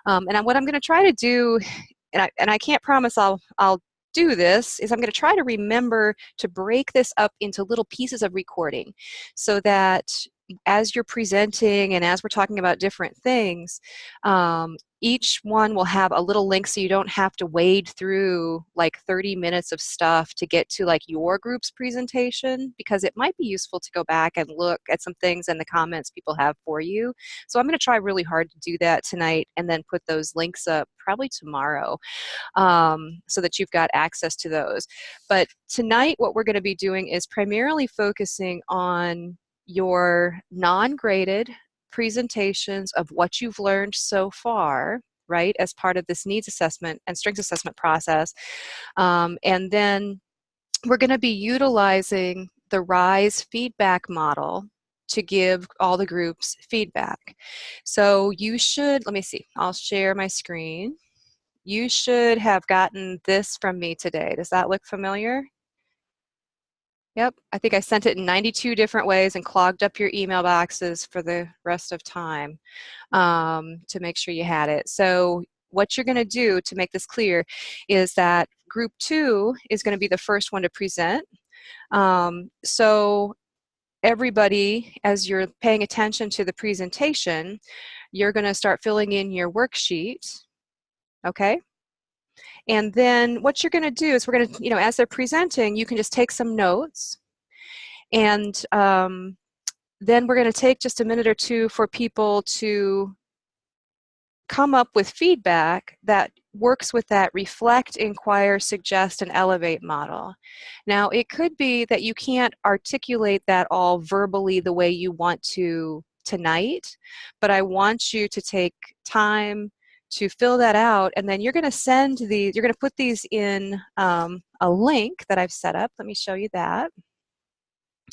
What I'm going to try to do, and I can't promise I'll do this, is I'm going to try to remember to break this up into little pieces of recording so that as you're presenting and as we're talking about different things, each one will have a little link so you don't have to wade through like 30 minutes of stuff to get to like your group's presentation, because it might be useful to go back and look at some things in the comments people have for you. So I'm going to try really hard to do that tonight and then put those links up probably tomorrow, so that you've got access to those. But tonight what we're going to be doing is primarily focusing on your non-graded presentations of what you've learned so far, right, as part of this needs assessment and strengths assessment process. And then we're going to be utilizing the RISE feedback model to give all the groups feedback. So you should, let me see, I'll share my screen. You should have gotten this from me today. Does that look familiar? Yep, I think I sent it in 92 different ways and clogged up your email boxes for the rest of time to make sure you had it. So what you're going to do to make this clear is that group 2 is going to be the first one to present. So everybody, as you're paying attention to the presentation, you're going to start filling in your worksheet, okay? And then what you're going to do is we're going to, as they're presenting, you can just take some notes. And then we're going to take just a minute or two for people to come up with feedback that works with that reflect, inquire, suggest, and elevate model. Now, it could be that you can't articulate that all verbally the way you want to tonight, but I want you to take time to fill that out, and then you're going to send these, you're going to put these in a link that I've set up. Let me show you that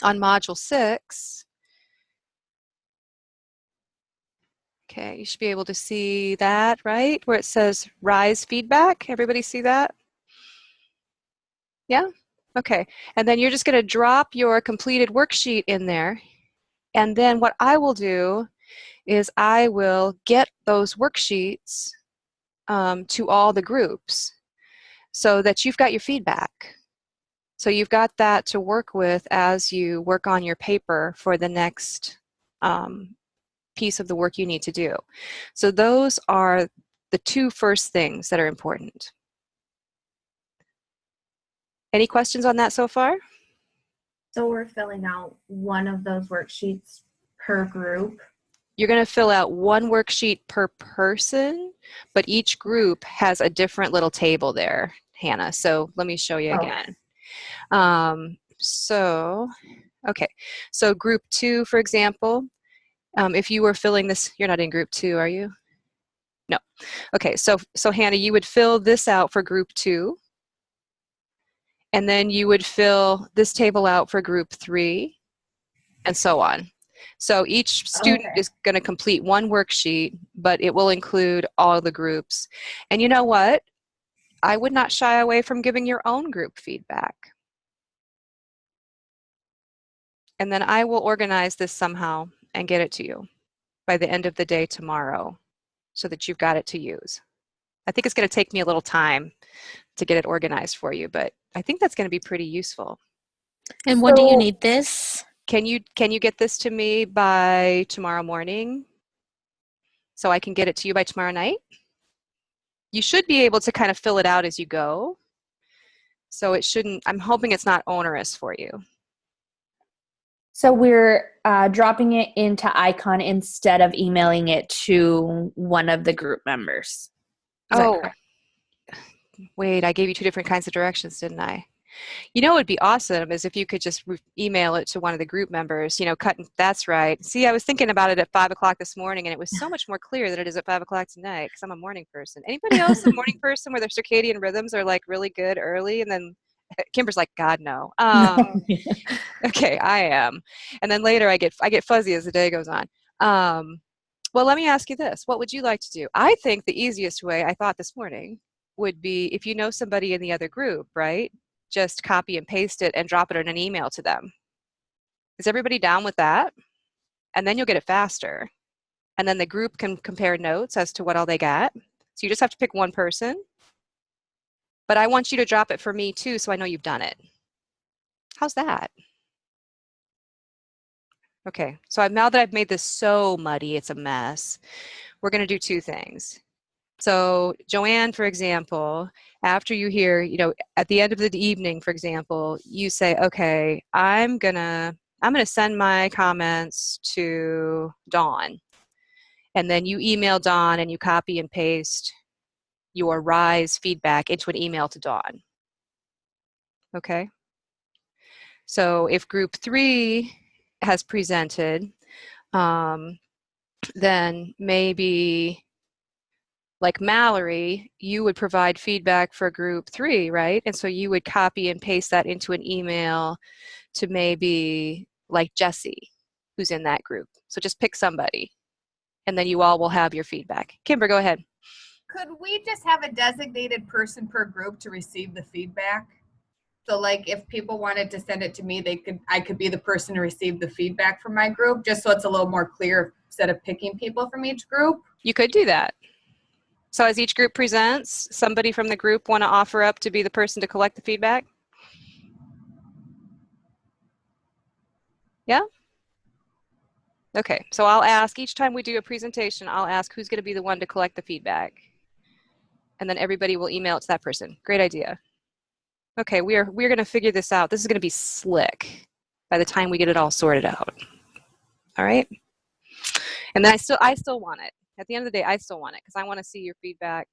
on Module 6. Okay, you should be able to see that, right? Where it says RISE feedback. Everybody see that? Yeah? Okay, and then you're just going to drop your completed worksheet in there, and then what I will do is I will get those worksheets to all the groups so that you've got your feedback. So you've got that to work with as you work on your paper for the next piece of the work you need to do. So those are the two first things that are important. Any questions on that so far? So we're filling out one of those worksheets per group? You're going to fill out one worksheet per person, but each group has a different little table there, Hannah. So let me show you again. Okay, so group 2, for example, if you were filling this, you're not in group 2, are you? No. Okay, so Hannah, you would fill this out for group 2, and then you would fill this table out for group 3, and so on. So each student is going to complete one worksheet, but it will include all the groups. And you know what? I would not shy away from giving your own group feedback. And then I will organize this somehow and get it to you by the end of the day tomorrow so that you've got it to use. I think it's going to take me a little time to get it organized for you, but I think that's going to be pretty useful. And when do you need this? Can you get this to me by tomorrow morning so I can get it to you by tomorrow night? You should be able to kind of fill it out as you go. So it shouldn't, I'm hoping it's not onerous for you. So we're dropping it into Icon instead of emailing it to one of the group members. Oh, wait, I gave you 2 different kinds of directions, didn't I? You know what would be awesome is if you could just email it to one of the group members, that's right. See, I was thinking about it at 5 o'clock this morning, and it was so much more clear than it is at 5 o'clock tonight because I'm a morning person. Anybody else a morning person where their circadian rhythms are like really good early, and then Kimber's like, God, no. Okay, I am. And then later I get fuzzy as the day goes on. Well, let me ask you this. What would you like to do? I think the easiest way, I thought this morning, would be if you know somebody in the other group, right? Just copy and paste it and drop it in an email to them. Is everybody down with that? And then you'll get it faster. and then the group can compare notes as to what all they got. So you just have to pick one person. But I want you to drop it for me too, so I know you've done it. How's that? Okay, so now that I've made this so muddy, it's a mess, we're going to do two things. So Joanne, for example, after you hear, at the end of the evening, for example, you say, okay, I'm gonna send my comments to Dawn. And then you email Dawn and you copy and paste your RISE feedback into an email to Dawn. Okay? So if group 3 has presented, then maybe like Mallory, you would provide feedback for group 3, right? And so you would copy and paste that into an email to maybe like Jessie, who's in that group. So just pick somebody, and then you all will have your feedback. Kimber, go ahead. Could we just have a designated person per group to receive the feedback? So like if people wanted to send it to me, I could be the person to receive the feedback from my group, just so it's a little more clear instead of picking people from each group. You could do that. So as each group presents, somebody from the group want to offer up to be the person to collect the feedback? Yeah? Okay, so I'll ask, each time we do a presentation, I'll ask who's going to be the one to collect the feedback. And then everybody will email it to that person. Great idea. Okay, we're going to figure this out. This is going to be slick by the time we get it all sorted out. All right? And then I still want it. At the end of the day, I still want it because I want to see your feedback,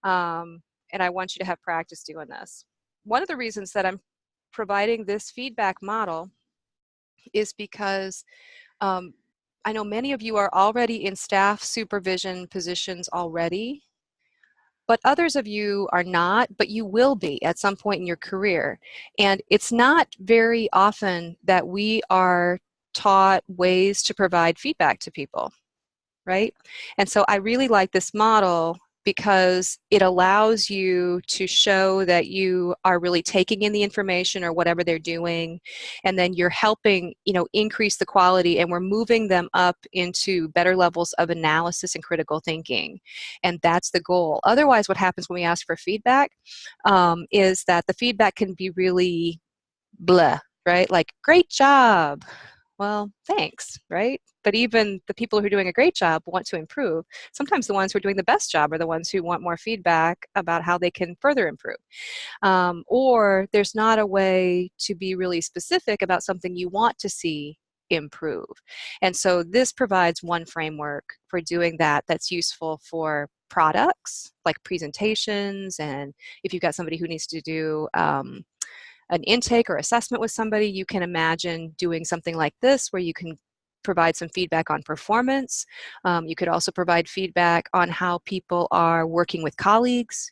and I want you to have practice doing this. One of the reasons that I'm providing this feedback model is because I know many of you are already in staff supervision positions already, but others of you are not, but you will be at some point in your career. And it's not very often that we are taught ways to provide feedback to people, right? And so I really like this model because it allows you to show that you are really taking in the information or whatever they're doing, and then you're helping, increase the quality, and we're moving them up into better levels of analysis and critical thinking. And that's the goal. Otherwise, what happens when we ask for feedback is that the feedback can be really blah, right? Like, great job. Well, thanks, right? But even the people who are doing a great job want to improve. Sometimes the ones who are doing the best job are the ones who want more feedback about how they can further improve. Or there's not a way to be really specific about something you want to see improve. And so this provides one framework for doing that that's useful for products like presentations, and if you've got somebody who needs to do an intake or assessment with somebody, you can imagine doing something like this where you can provide some feedback on performance. You could also provide feedback on how people are working with colleagues,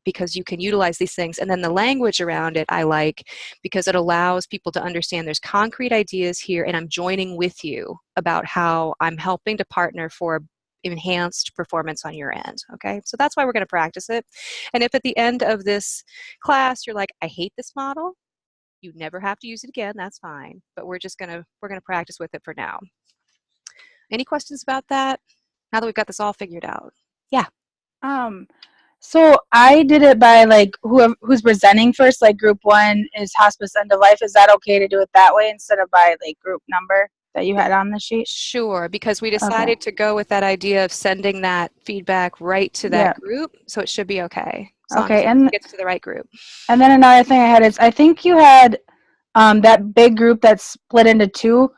because you can utilize these things. And then the language around it I like because it allows people to understand there's concrete ideas here, and I'm joining with you about how I'm helping to partner for enhanced performance on your end. Okay, so that's why we're going to practice it. And if at the end of this class you're like, I hate this model, you never have to use it again, that's fine, but we're going to practice with it for now. Any questions about that now that we've got this all figured out? Yeah. So I did it by like who's presenting first, like group 1 is hospice end of life. Is that okay to do it that way instead of by like group number that you had on the sheet? Sure, because we decided to go with that idea of sending that feedback right to that group, so it should be okay. As long as it gets to the right group. And then another thing I had is I think you had that big group that's split into 2.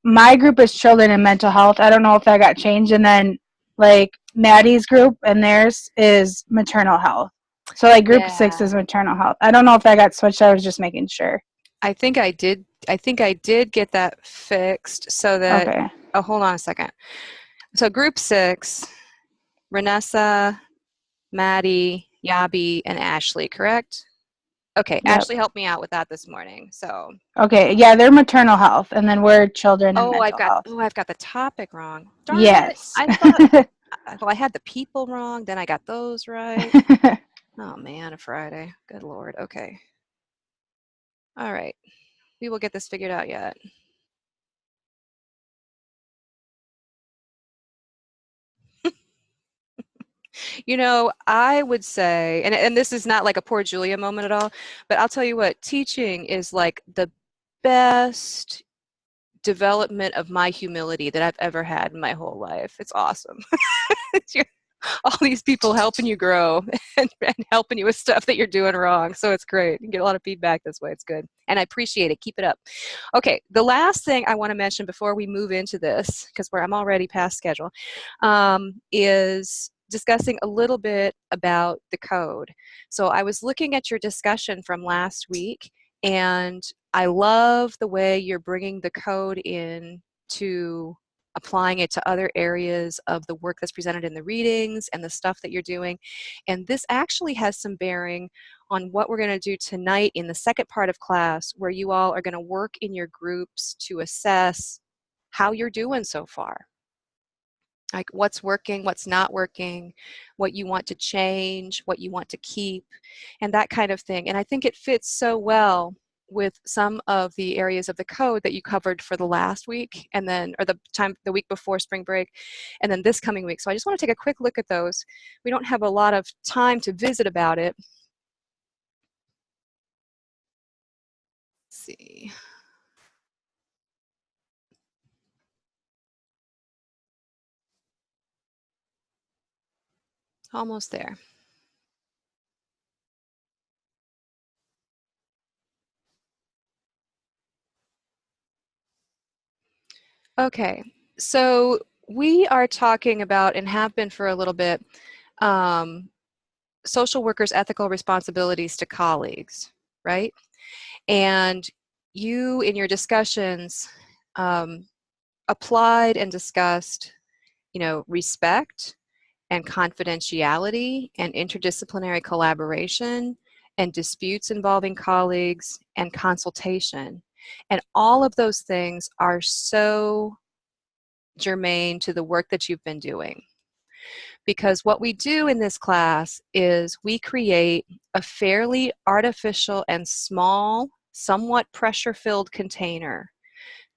My group is children and mental health. I don't know if that got changed. And then like Maddie's group and theirs is maternal health. So like group 6 is maternal health. I don't know if that got switched. I was just making sure. I think I did get that fixed so that oh, hold on a second. So group 6, Renessa, Maddie, Yabi, and Ashley, correct? Okay, yep. Ashley helped me out with that this morning. So okay, yeah, they're maternal health, and then we're children and mental health. I've got the topic wrong. Darn yes. It. I thought well, I had the people wrong, then I got those right. Oh man, a Friday. Good Lord. Okay. All right. We will get this figured out yet. You know, I would say, and this is not like a poor Julia moment at all, but I'll tell you what, teaching is like the best development of my humility that I've ever had in my whole life. It's awesome. All these people helping you grow and helping you with stuff that you're doing wrong. So it's great. You get a lot of feedback this way. It's good. And I appreciate it. Keep it up. Okay, the last thing I want to mention before we move into this, because I'm already past schedule, is discussing a little bit about the code. So I was looking at your discussion from last week, and I love the way you're bringing the code in to applying it to other areas of the work that's presented in the readings and the stuff that you're doing. And this actually has some bearing on what we're going to do tonight in the second part of class, where you all are going to work in your groups to assess how you're doing so far. Like what's working, what's not working, what you want to change, what you want to keep, and that kind of thing. And I think it fits so well with some of the areas of the code that you covered for the last week, and then, or the week before spring break, and then this coming week. So I just want to take a quick look at those. We don't have a lot of time to visit about it. Let's see. Almost there. Okay, so we are talking about, and have been for a little bit, social workers' ethical responsibilities to colleagues, right? And you, in your discussions, applied and discussed, respect and confidentiality and interdisciplinary collaboration and disputes involving colleagues and consultation. And all of those things are so germane to the work that you've been doing. Because what we do in this class is we create a fairly artificial and small, somewhat pressure-filled container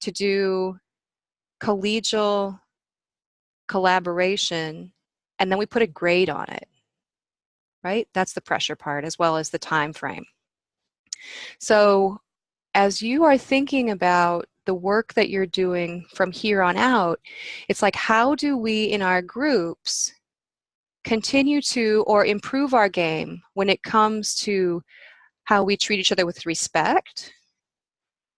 to do collegial collaboration, and then we put a grade on it, right? That's the pressure part, as well as the time frame. So as you are thinking about the work that you're doing from here on out, it's like, how do we in our groups continue to or improve our game when it comes to how we treat each other with respect,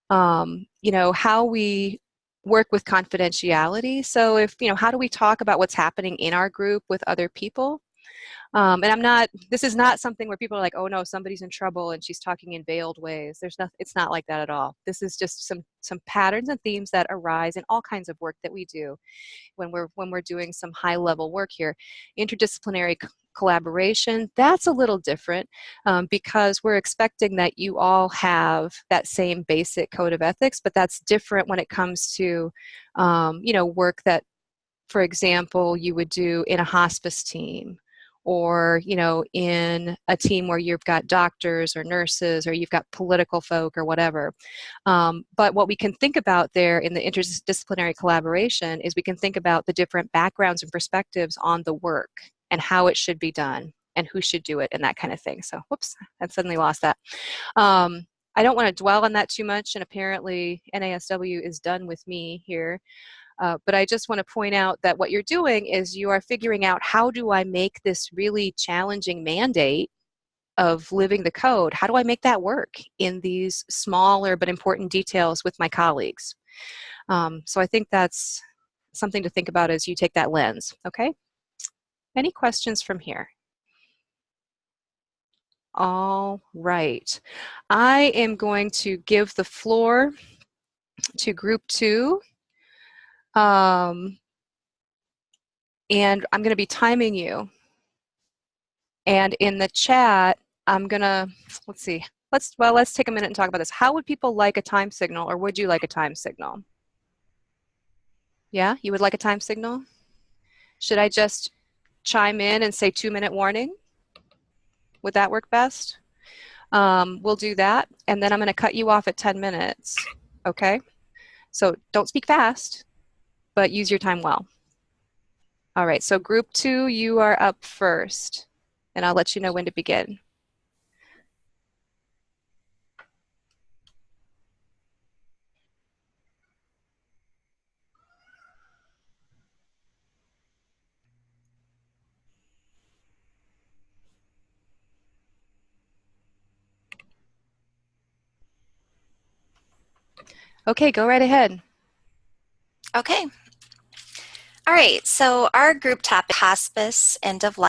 how we work with confidentiality. So if, how do we talk about what's happening in our group with other people? And this is not something where people are like, oh no, somebody's in trouble and she's talking in veiled ways. It's not like that at all. This is just some patterns and themes that arise in all kinds of work that we do when we're doing some high level work here. Interdisciplinary collaboration, that's a little different because we're expecting that you all have that same basic code of ethics, but that's different when it comes to, work that, for example, you would do in a hospice team, or in a team where you've got doctors or nurses, or you've got political folk or whatever. But what we can think about there in the interdisciplinary collaboration is we can think about the different backgrounds and perspectives on the work and how it should be done and who should do it and that kind of thing. So whoops, I suddenly lost that. I don't want to dwell on that too much, and apparently NASW is done with me here. But I just want to point out that what you're doing is you are figuring out, how do I make this really challenging mandate of living the code, how do I make that work in these smaller but important details with my colleagues? So I think that's something to think about as you take that lens, okay? Any questions from here? All right. I am going to give the floor to group 2. And I'm going to be timing you. And in the chat, I'm going to, let's see, let's take a minute and talk about this. How would people like a time signal, or would you like a time signal? Yeah, you would like a time signal? Should I just chime in and say 2-minute warning? Would that work best? We'll do that. And then I'm going to cut you off at 10 minutes. Okay? So don't speak fast, but use your time well. All right, so group 2, you are up first, and I'll let you know when to begin. Okay, go right ahead. Okay. All right, so our group topic, hospice, end of life.